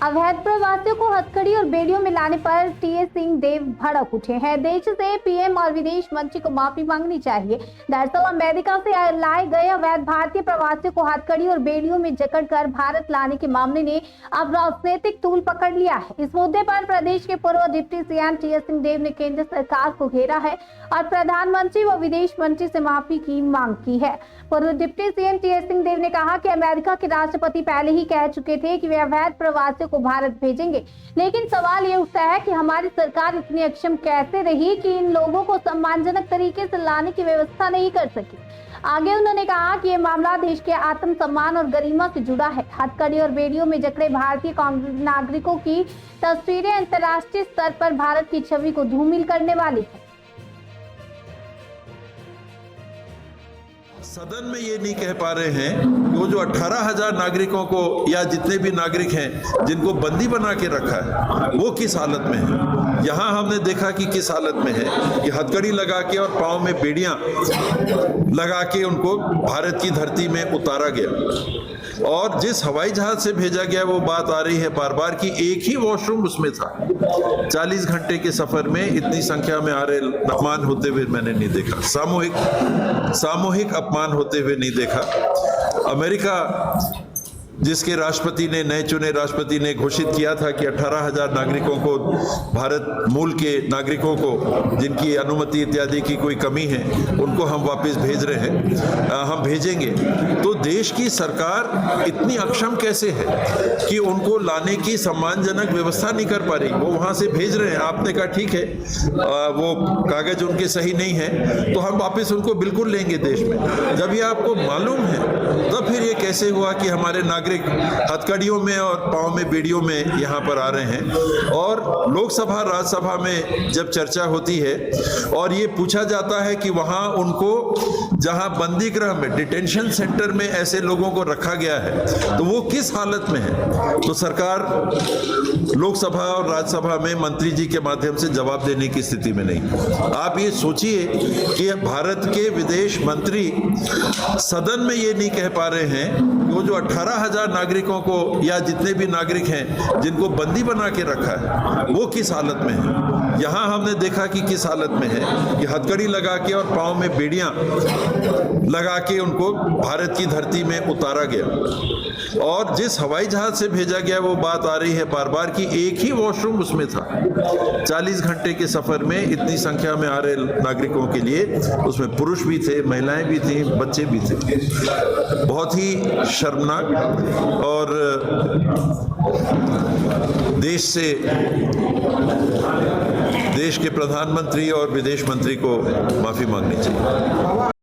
अवैध प्रवासियों को हथकड़ी और बेड़ियों में लाने पर टीएस सिंहदेव भड़क उठे हैं। देश से पीएम और विदेश मंत्री को माफी मांगनी चाहिए। दरअसल अमेरिका से लाए गए अवैध भारतीय प्रवासियों को हथकड़ी और बेड़ियों में जकड़कर भारत लाने के मामले ने अब राजनीतिक तूल पकड़ लिया है। इस मुद्दे पर प्रदेश के पूर्व डिप्टी सीएम टीएस सिंहदेव ने केंद्र सरकार को घेरा है और प्रधानमंत्री व विदेश मंत्री से माफी की मांग की है। पूर्व डिप्टी सीएम टीएस सिंहदेव ने कहा कि अमेरिका के राष्ट्रपति पहले ही कह चुके थे कि वे अवैध प्रवासियों को भारत भेजेंगे, लेकिन सवाल ये उठता है कि हमारी सरकार इतनी अक्षम कैसे रही कि इन लोगों को सम्मानजनक तरीके से लाने की व्यवस्था नहीं कर सकी। आगे उन्होंने कहा कि ये मामला देश के आत्म सम्मान और गरिमा से जुड़ा है। हथकड़ी और बेड़ियों में जकड़े भारतीय नागरिकों की तस्वीरें अंतर्राष्ट्रीय स्तर पर भारत की छवि को धूमिल करने वाली है। सदन में ये नहीं कह पा रहे हैं कि वो जो 18,000 नागरिकों को या जितने भी नागरिक हैं जिनको बंदी बना के रखा है वो किस हालत में है। यहाँ हमने देखा कि किस हालत में है कि हथकड़ी लगा के और पाँव में बेड़ियां लगा के उनको भारत की धरती में उतारा गया और जिस हवाई जहाज से भेजा गया वो बात आ रही है बार बार कि एक ही वॉशरूम उसमें था। 40 घंटे के सफर में इतनी संख्या में आ रहे अपमान होते हुए मैंने नहीं देखा, सामूहिक अपमान होते हुए नहीं देखा। अमेरिका जिसके राष्ट्रपति ने नए चुने राष्ट्रपति ने घोषित किया था कि 18,000 नागरिकों को, भारत मूल के नागरिकों को जिनकी अनुमति इत्यादि की कोई कमी है उनको हम वापस भेज रहे हैं, हम भेजेंगे। तो देश की सरकार इतनी अक्षम कैसे है कि उनको लाने की सम्मानजनक व्यवस्था नहीं कर पा रही। वो वहां से भेज रहे हैं, आपने कहा ठीक है वो कागज उनके सही नहीं है तो हम वापस उनको बिल्कुल लेंगे देश में। जब ये आपको मालूम है तब फिर ये कैसे हुआ कि हमारे नागरिक हथकड़ियों में और पाँव में बेड़ियों में यहाँ पर आ रहे हैं। और लोकसभा राज्यसभा में जब चर्चा होती है और ये पूछा जाता है कि वहाँ उनको जहाँ बंदी गृह में डिटेंशन सेंटर में ऐसे लोगों को रखा गया है तो वो किस हालत में है, तो सरकार लोकसभा और राज्यसभा में मंत्री जी के माध्यम से जवाब देने की स्थिति में नहीं। आप ये सोचिए कि भारत के विदेश मंत्री सदन में ये नहीं कह पा रहे हैं कि वो जो 18,000 नागरिकों को या जितने भी नागरिक हैं जिनको बंदी बना के रखा है वो किस हालत में है। यहाँ हमने देखा कि किस हालत में है कि हथकड़ी लगा के और पाँव में बेड़ियां लगा के उनको भारत की धरती में उतारा गया और जिस हवाई जहाज से भेजा गया वो बात आ रही है बार बार कि एक ही वॉशरूम उसमें था। 40 घंटे के सफर में इतनी संख्या में आ रहे नागरिकों के लिए उसमें पुरुष भी थे, महिलाएं भी थी, बच्चे भी थे। बहुत ही शर्मनाक और देश के प्रधानमंत्री और विदेश मंत्री को माफी मांगनी चाहिए।